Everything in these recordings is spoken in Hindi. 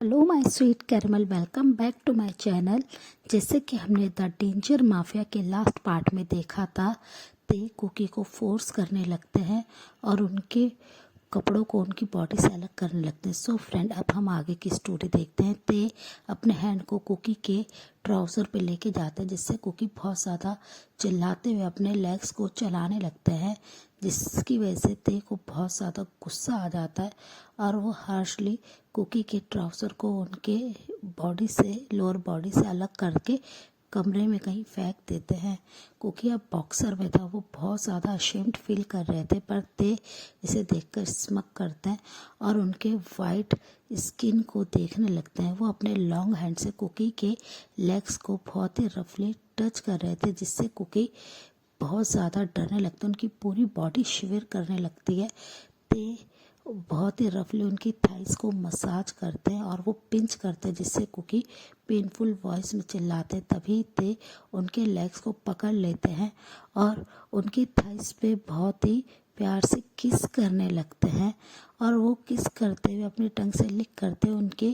Hello my sweet caramel, welcome back to my channel. जैसे कि हमने द डेंजर माफिया के लास्ट पार्ट में देखा था, ते कुकी को फोर्स करने लगते हैं और उनके कपड़ों को उनकी बॉडी से अलग करने लगते हैं। सो फ्रेंड, अब हम आगे की स्टोरी देखते हैं। ते अपने हैंड को कुकी के ट्राउज़र पे लेके जाते हैं, जिससे कुकी बहुत ज़्यादा चिल्लाते हुए अपने लेग्स को चलाने लगते हैं, जिसकी वजह से ते को बहुत ज़्यादा गुस्सा आ जाता है और वो हार्शली कुकी के ट्राउज़र को उनके बॉडी से, लोअर बॉडी से अलग करके कमरे में कहीं फेंक देते हैं। कुकी अब बॉक्सर में था, वो बहुत ज़्यादा अशेम्ड फील कर रहे थे, पर ते इसे देखकर स्मक करते हैं और उनके वाइट स्किन को देखने लगते हैं। वो अपने लॉन्ग हैंड से कुकी के लेग्स को बहुत ही रफली टच कर रहे थे, जिससे कुकी बहुत ज़्यादा डरने लगते हैं। उनकी पूरी बॉडी शिवर करने लगती है। ते बहुत ही रफली उनकी थाइस को मसाज करते हैं और वो पिंच करते हैं, जिससे कुकी पेनफुल वॉइस में चिल्लाते हैं। तभी ते उनके लेग्स को पकड़ लेते हैं और उनकी थाइस पे बहुत ही प्यार से किस करने लगते हैं और वो किस करते हुए अपनी टंग से लिक करते हुए उनके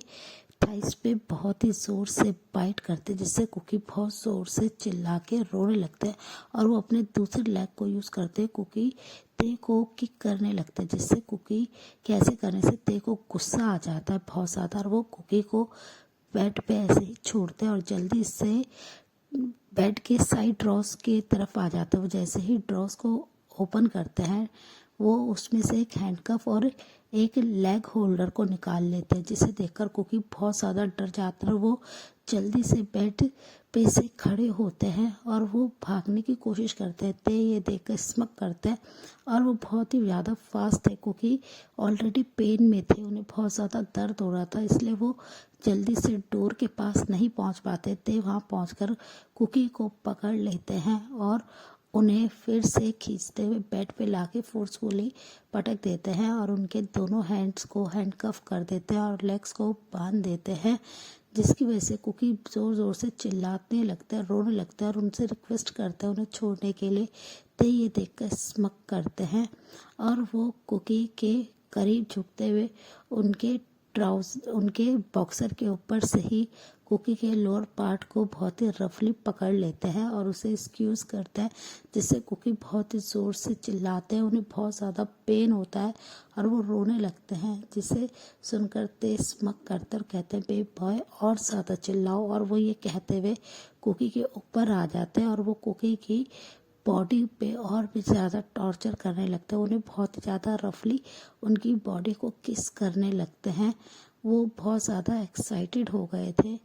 थाइस पे बहुत ही ज़ोर से बाइट करते, जिससे कुकी बहुत ज़ोर से चिल्ला के रोने लगते हैं और वो अपने दूसरे लेग को यूज़ करते कुकी ते को किक करने लगते हैं, जिससे कुकी कैसे करने से ते को गुस्सा आ जाता है बहुत ज़्यादा और वो कुकी को बेड पे ऐसे ही छोड़ते हैं और जल्दी से बेड के साइड ड्रॉर्स की तरफ आ जाते हैं। वो जैसे ही ड्रॉर्स को ओपन करते हैं, वो उसमें से एक हैंडकफ और एक लेग होल्डर को निकाल लेते हैं, जिसे देखकर कुकी बहुत ज़्यादा डर जाता है। वो जल्दी से बेड पे से खड़े होते हैं और वो भागने की कोशिश करते हैं। ते ये देखकर स्मक करते हैं और वो बहुत ही ज़्यादा फास्ट थे, क्योंकि ऑलरेडी पेन में थे, उन्हें बहुत ज़्यादा दर्द हो रहा था, इसलिए वो जल्दी से डोर के पास नहीं पहुंच पाते थे। वहां पहुंचकर कुकी को पकड़ लेते हैं और उन्हें फिर से खींचते हुए बेड पे लाके फोर्सफुली पटक देते हैं और उनके दोनों हैंड्स को हैंडकफ कर देते हैं और लेग्स को बांध देते हैं, जिसकी वजह से कुकी ज़ोर ज़ोर से चिल्लाने लगता है, रोने लगता है और उनसे रिक्वेस्ट करता है उन्हें छोड़ने के लिए। ते ये देखकर स्मक करते हैं और वो कुकी के करीब झुकते हुए उनके बॉक्सर के ऊपर से ही कुकी के लोअर पार्ट को बहुत ही रफली पकड़ लेते हैं और उसे स्क्यूज करते हैं, जिससे कुकी बहुत ही ज़ोर से चिल्लाते हैं। उन्हें बहुत ज़्यादा पेन होता है और वो रोने लगते हैं, जिसे सुनकर ते स्मक करते और कहते हैं बेबी बॉय और ज़्यादा चिल्लाओ। और वो ये कहते हुए कुकी के ऊपर आ जाते हैं और वो कुकी की बॉडी पे और भी ज़्यादा टॉर्चर करने लगते हैं। उन्हें बहुत ही ज़्यादा रफली उनकी बॉडी को किस करने लगते हैं। वो बहुत ज़्यादा एक्साइटेड हो गए थे।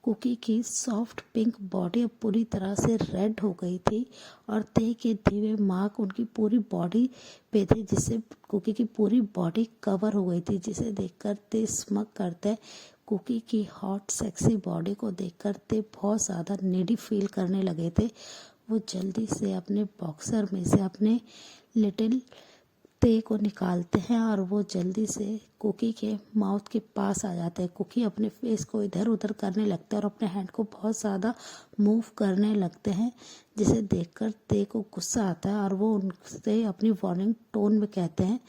कुकी की सॉफ्ट पिंक बॉडी अब पूरी तरह से रेड हो गई थी और ते के दिए मार्क उनकी पूरी बॉडी पे थे, जिससे कुकी की पूरी बॉडी कवर हो गई थी, जिसे देखकर ते स्मक करते कुकी की हॉट सेक्सी बॉडी को देखकर ते बहुत ज़्यादा नीडी फील करने लगे थे। वो जल्दी से अपने बॉक्सर में से अपने लिटिल ते को निकालते हैं और वो जल्दी से कुकी के माउथ के पास आ जाते हैं। कुकी अपने फेस को इधर उधर करने लगता है और अपने हैंड को बहुत ज़्यादा मूव करने लगते हैं, जिसे देखकर ते को गुस्सा आता है और वो उनसे अपनी वार्निंग टोन में कहते हैं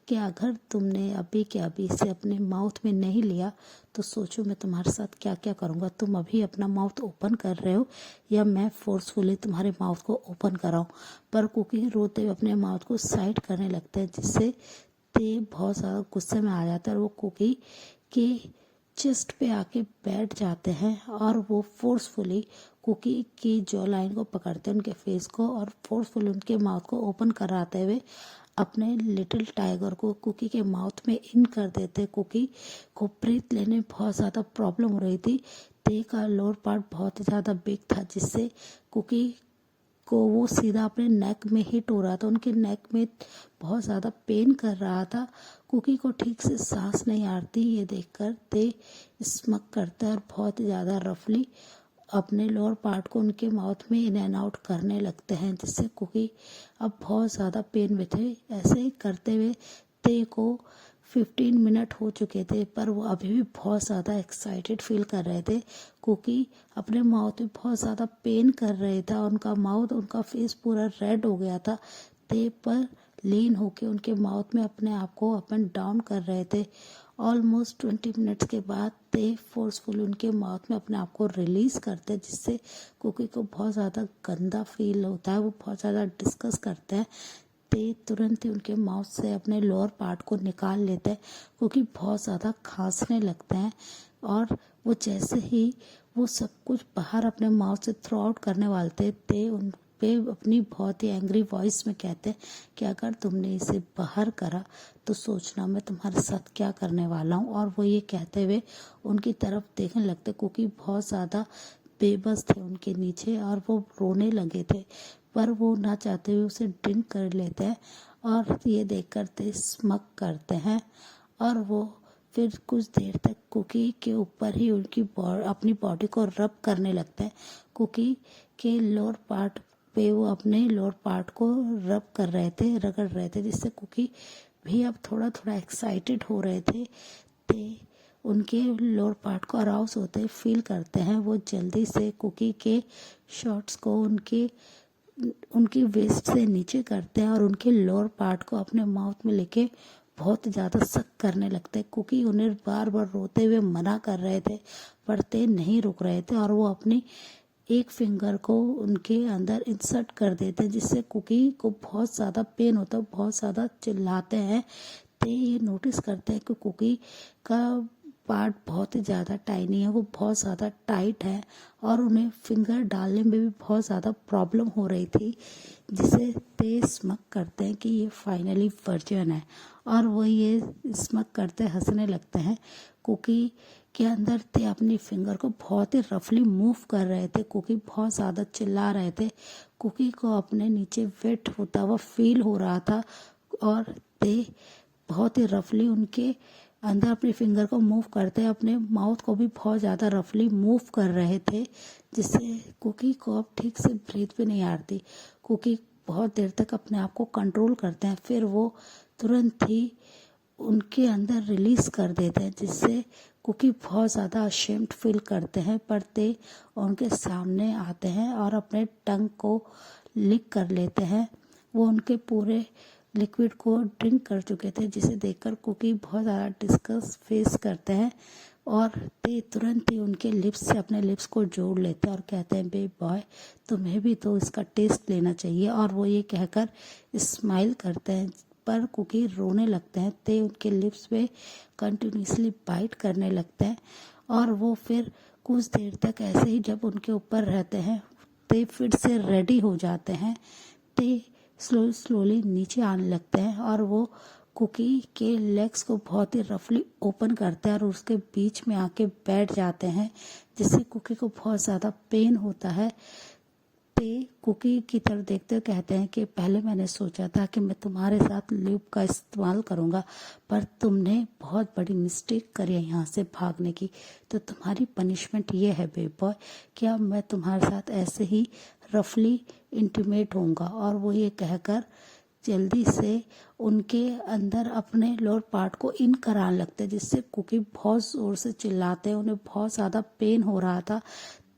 कि अगर तुमने अभी के अभी इसे अपने माउथ में नहीं लिया तो सोचो मैं तुम्हारे साथ क्या क्या करूँगा। तुम अभी अपना माउथ ओपन कर रहे हो या मैं फोर्सफुली तुम्हारे माउथ को ओपन कराऊँ। पर कुकी रोते हुए अपने माउथ को साइड करने लगते हैं, जिससे ते बहुत ज़्यादा गुस्से में आ जाता है और वो कुकी के चेस्ट पे आके बैठ जाते हैं और वो फोर्सफुली कुकी की जॉ लाइन को पकड़ते हैं, उनके फेस को, और फोर्सफुली उनके माउथ को ओपन कराते हुए अपने लिटिल टाइगर को कुकी के माउथ में इन कर देते। कुकी को ब्रीथ लेने में बहुत ज़्यादा प्रॉब्लम हो रही थी। ते का लोअर पार्ट बहुत ही ज़्यादा बिग था, जिससे कुकी को वो सीधा अपने नेक में हिट हो रहा था। उनके नेक में बहुत ज़्यादा पेन कर रहा था। कुकी को ठीक से सांस नहीं आती। ये देखकर ते स्मक करता है और बहुत ही ज़्यादा रफली अपने लोअर पार्ट को उनके माउथ में इन एंड आउट करने लगते हैं, जिससे कुकी अब बहुत ज़्यादा पेन में थे। ऐसे ही करते हुए ते को 15 मिनट हो चुके थे, पर वो अभी भी बहुत ज़्यादा एक्साइटेड फील कर रहे थे। कुकी अपने माउथ में बहुत ज़्यादा पेन कर रहे था। उनका माउथ, उनका फेस पूरा रेड हो गया था। ते पर लीन होके उनके माउथ में अपने आप को अप एंड डाउन कर रहे थे ऑलमोस्ट 20 मिनट्स के बाद ते फोर्सफुल उनके माउथ में अपने आप को रिलीज़ करते हैं, जिससे कुकी को बहुत ज़्यादा गंदा फील होता है, वो बहुत ज़्यादा डिस्कस करते हैं। ते तुरंत ही उनके माउथ से अपने लोअर पार्ट को निकाल लेते हैं क्योंकि बहुत ज़्यादा खांसने लगते हैं। और वो जैसे ही वो सब कुछ बाहर अपने माउथ से थ्रो आउट करने वाले थे, ते उन पे अपनी बहुत ही एंग्री वॉइस में कहते हैं कि अगर तुमने इसे बाहर करा तो सोचना मैं तुम्हारे साथ क्या करने वाला हूँ। और वो ये कहते हुए उनकी तरफ देखने लगते क्योंकि बहुत ज़्यादा बेबस थे उनके नीचे और वो रोने लगे थे, पर वो ना चाहते हुए उसे ड्रिंक कर लेते हैं और ये देखकर ते स्मक करते हैं। और वो फिर कुछ देर तक कुकी के ऊपर ही उनकी अपनी बॉडी को रब करने लगते हैं। कुकी के लोअर पार्ट पे वो अपने लोअर पार्ट को रब कर रहे थे, रगड़ रहे थे, जिससे कुकी भी अब थोड़ा थोड़ा एक्साइटेड हो रहे थे। ते उनके लोअर पार्ट को अराउज होते फील करते हैं। वो जल्दी से कुकी के शॉर्ट्स को उनकी वेस्ट से नीचे करते हैं और उनके लोअर पार्ट को अपने माउथ में लेके बहुत ज़्यादा सक करने लगते हैं। कुकी उन्हें बार बार रोते हुए मना कर रहे थे, पर ते नहीं रुक रहे थे और वो अपनी एक फिंगर को उनके अंदर इंसर्ट कर देते हैं, जिससे कुकी को बहुत ज़्यादा पेन होता है, बहुत ज़्यादा चिल्लाते हैं। ते ये नोटिस करते हैं कि कुकी का पार्ट बहुत ही ज़्यादा टाइनी है, वो बहुत ज़्यादा टाइट है और उन्हें फिंगर डालने में भी बहुत ज़्यादा प्रॉब्लम हो रही थी, जिसे ते स्मक करते हैं कि ये फाइनली वर्जन है। और वो ये स्मक करते हंसने लगते हैं। कुकी के अंदर ते अपनी फिंगर को बहुत ही रफली मूव कर रहे थे, कुकी बहुत ज़्यादा चिल्ला रहे थे। कुकी को अपने नीचे वेट होता हुआ फील हो रहा था और ते बहुत ही रफली उनके अंदर अपनी फिंगर को मूव करते अपने माउथ को भी बहुत ज़्यादा रफली मूव कर रहे थे, जिससे कुकी को अब ठीक से ब्रीथ भी नहीं आ रही। कुकी बहुत देर तक अपने आप को कंट्रोल करते हैं, फिर वो तुरंत ही उनके अंदर रिलीज कर देते हैं, जिससे कुकी बहुत ज़्यादा अशेम्ड फील करते हैं। पर ते उनके सामने आते हैं और अपने टंग को लिक कर लेते हैं। वो उनके पूरे लिक्विड को ड्रिंक कर चुके थे, जिसे देखकर कुकी बहुत ज़्यादा डिस्कस फेस करते हैं और ते तुरंत ही उनके लिप्स से अपने लिप्स को जोड़ लेते हैं और कहते हैं बेबी बॉय तुम्हें भी तो इसका टेस्ट लेना चाहिए। और वो ये कहकर स्माइल करते हैं, पर कुकी रोने लगते हैं। ते उनके लिप्स पे कंटिन्यूसली बाइट करने लगते हैं और वो फिर कुछ देर तक ऐसे ही जब उनके ऊपर रहते हैं, ते फिर से रेडी हो जाते हैं। ते स्लोली नीचे आने लगते हैं और वो कुकी के लेग्स को बहुत ही रफली ओपन करते हैं और उसके बीच में आके बैठ जाते हैं, जिससे कुकी को बहुत ज़्यादा पेन होता है। ते कुकी की तरफ देखते हुए कहते हैं कि पहले मैंने सोचा था कि मैं तुम्हारे साथ लूप का इस्तेमाल करूंगा, पर तुमने बहुत बड़ी मिस्टेक करी है यहाँ से भागने की, तो तुम्हारी पनिशमेंट ये है बेबी बॉय कि अब मैं तुम्हारे साथ ऐसे ही रफली इंटीमेट होऊंगा। और वो ये कहकर जल्दी से उनके अंदर अपने लोअर पार्ट को इन कराने लगते, जिससे कुकी बहुत ज़ोर से चिल्लाते हैं। उन्हें बहुत ज़्यादा पेन हो रहा था,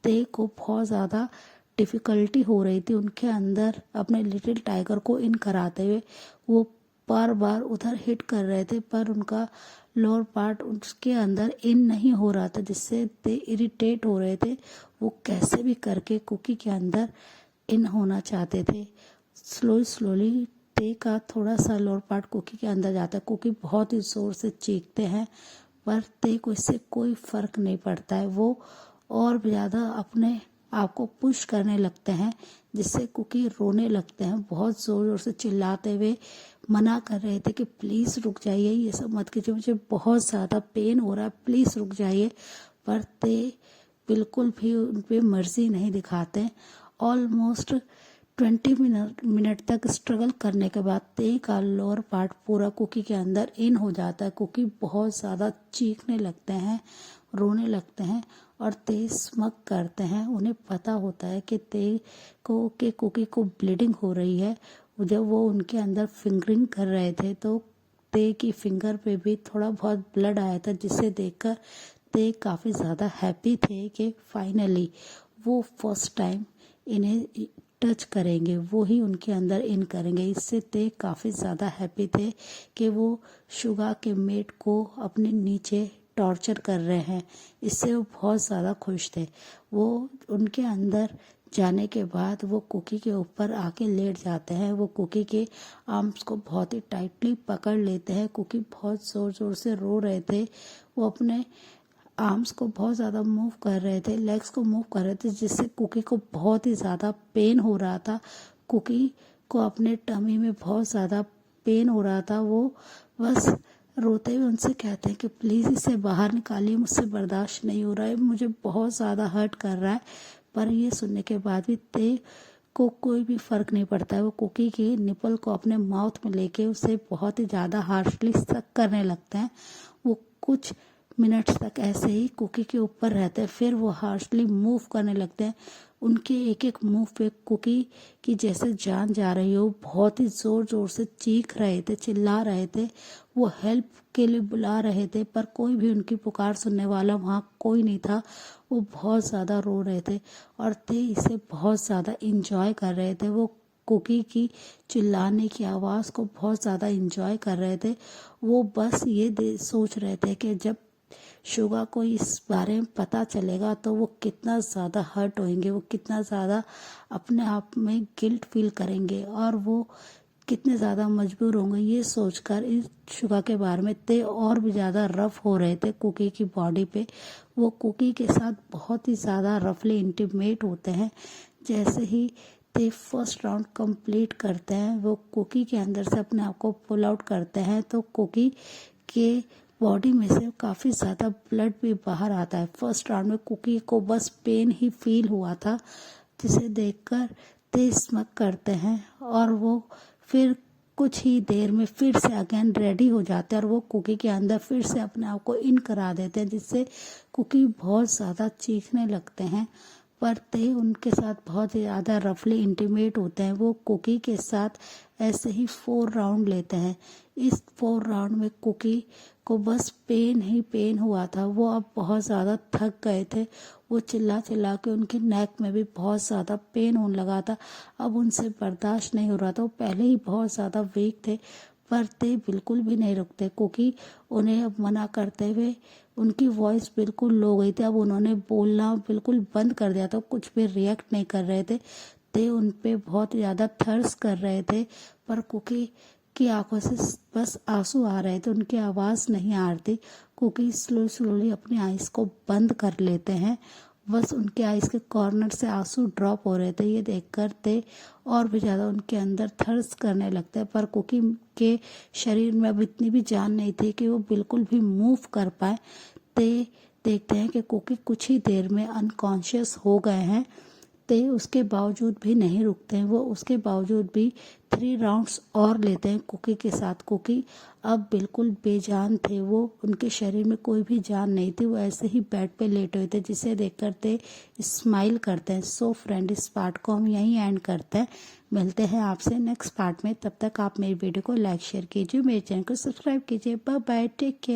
ते को बहुत ज़्यादा डिफ़िकल्टी हो रही थी उनके अंदर अपने लिटिल टाइगर को इन कराते हुए। वो बार बार उधर हिट कर रहे थे, पर उनका लोअर पार्ट उसके अंदर इन नहीं हो रहा था, जिससे ते इरिटेट हो रहे थे। वो कैसे भी करके कुकी के अंदर इन होना चाहते थे। स्लोली ते का थोड़ा सा लोअर पार्ट कुकी के अंदर जाता है। कुकी बहुत ही ज़ोर से चीखते हैं, पर ते को इससे कोई फ़र्क नहीं पड़ता है। वो और भी ज़्यादा अपने आप को पुश करने लगते हैं, जिससे कुकी रोने लगते हैं, बहुत ज़ोर ज़ोर से चिल्लाते हुए मना कर रहे थे कि प्लीज़ रुक जाइए, ये सब मत कीजिए, मुझे बहुत ज़्यादा पेन हो रहा है, प्लीज़ रुक जाइए। पर ते बिल्कुल भी उन पर मर्जी नहीं दिखाते। ऑलमोस्ट 20 मिनट तक स्ट्रगल करने के बाद ते का लोअर पार्ट पूरा कुकी के अंदर इन हो जाता है। कुकी बहुत ज़्यादा चीखने लगते हैं, रोने लगते हैं और ते स्मक करते हैं। उन्हें पता होता है कि कुकी को ब्लीडिंग हो रही है। जब वो उनके अंदर फिंगरिंग कर रहे थे तो ते की फिंगर पे भी थोड़ा बहुत ब्लड आया था, जिसे देखकर ते काफ़ी ज़्यादा हैप्पी थे कि फाइनली वो फर्स्ट टाइम इन्हें टच करेंगे वो ही उनके अंदर इन करेंगे। इससे ते काफ़ी ज़्यादा हैप्पी थे कि वो शुगा के मेट को अपने नीचे टॉर्चर कर रहे हैं। इससे वो बहुत ज़्यादा खुश थे। वो उनके अंदर जाने के बाद वो कुकी के ऊपर आके लेट जाते हैं। वो कुकी के आर्म्स को बहुत ही टाइटली पकड़ लेते हैं। कुकी बहुत ज़ोर ज़ोर से रो रहे थे। वो अपने आर्म्स को बहुत ज़्यादा मूव कर रहे थे, लेग्स को मूव कर रहे थे, जिससे कुकी को बहुत ही ज़्यादा पेन हो रहा था। कुकी को अपने टमी में बहुत ज़्यादा पेन हो रहा था। वो बस रोते हुए उनसे कहते हैं कि प्लीज़ इसे बाहर निकालिए, मुझसे बर्दाश्त नहीं हो रहा है, मुझे बहुत ज़्यादा हर्ट कर रहा है। पर ये सुनने के बाद भी ते को कोई भी फ़र्क नहीं पड़ता है। वो कुकी की निपल को अपने माउथ में लेके उसे बहुत ही ज़्यादा हार्शली सक करने लगते हैं। वो कुछ मिनट्स तक ऐसे ही कुकी के ऊपर रहते हैं, फिर वो हार्शली मूव करने लगते हैं। उनके एक एक मूव पे कुकी की जैसे जान जा रही हो, बहुत ही ज़ोर ज़ोर से चीख रहे थे, चिल्ला रहे थे। वो हेल्प के लिए बुला रहे थे, पर कोई भी उनकी पुकार सुनने वाला वहाँ कोई नहीं था। वो बहुत ज़्यादा रो रहे थे और ते इसे बहुत ज़्यादा इंजॉय कर रहे थे। वो कुकी की चिल्लाने की आवाज़ को बहुत ज़्यादा इंजॉय कर रहे थे। वो बस ये सोच रहे थे कि जब शुगा को इस बारे में पता चलेगा तो वो कितना ज़्यादा हर्ट होंगे, वो कितना ज़्यादा अपने आप में गिल्ट फील करेंगे और वो कितने ज़्यादा मजबूर होंगे। ये सोचकर इस शुगा के बारे में ते और भी ज़्यादा रफ हो रहे थे कुकी की बॉडी पे। वो कुकी के साथ बहुत ही ज़्यादा रफली इंटीमेट होते हैं। जैसे ही ते फर्स्ट राउंड कंप्लीट करते हैं, वो कुकी के अंदर से अपने आप को पुल आउट करते हैं, तो कुकी के बॉडी में से काफ़ी ज़्यादा ब्लड भी बाहर आता है। फर्स्ट राउंड में कुकी को बस पेन ही फील हुआ था, जिसे देखकर ते स्मक करते हैं और वो फिर कुछ ही देर में फिर से अगेन रेडी हो जाते हैं और वो कुकी के अंदर फिर से अपने आप को इन करा देते हैं, जिससे कुकी बहुत ज़्यादा चीखने लगते हैं। पर ते उनके साथ बहुत ही ज़्यादा रफली इंटीमेट होते हैं। वो कुकी के साथ ऐसे ही 4 राउंड लेते हैं। इस 4 राउंड में कुकी को बस पेन ही पेन हुआ था। वो अब बहुत ज़्यादा थक गए थे। वो चिल्ला चिल्ला के उनके नेक में भी बहुत ज़्यादा पेन होने लगा था। अब उनसे बर्दाश्त नहीं हो रहा था। वो पहले ही बहुत ज़्यादा वीक थे, पर ते बिल्कुल भी नहीं रुकते। कुकी उन्हें अब मना करते हुए उनकी वॉइस बिल्कुल लो गई थी। अब उन्होंने बोलना बिल्कुल बंद कर दिया था, कुछ भी रिएक्ट नहीं कर रहे थे। ते उन पे बहुत ज़्यादा थर्स कर रहे थे, पर कुकी की आंखों से बस आंसू आ रहे थे, उनकी आवाज़ नहीं आ रही थी। कुकी स्लोली अपनी आइज़ को बंद कर लेते हैं। बस उनके आइज़ के कॉर्नर से आंसू ड्रॉप हो रहे थे। ये देखकर ते और भी ज़्यादा उनके अंदर थर्स करने लगते हैं, पर कुकी के शरीर में अब इतनी भी जान नहीं थी कि वो बिल्कुल भी मूव कर पाए। ते देखते हैं कि कुकी कुछ ही देर में अनकॉन्शियस हो गए हैं। ते उसके बावजूद भी नहीं रुकते हैं। वो उसके बावजूद भी 3 राउंड्स और लेते हैं कुकी के साथ। कुकी अब बिल्कुल बेजान थे। वो उनके शरीर में कोई भी जान नहीं थी। वो ऐसे ही बेड पे लेटे हुए थे, जिसे देखकर ते स्माइल करते हैं। सो फ्रेंड, इस पार्ट को हम यहीं एंड करते हैं। मिलते हैं आपसे नेक्स्ट पार्ट में। तब तक आप मेरी वीडियो को लाइक शेयर कीजिए, मेरे चैनल को सब्सक्राइब कीजिए। Bye bye, take care.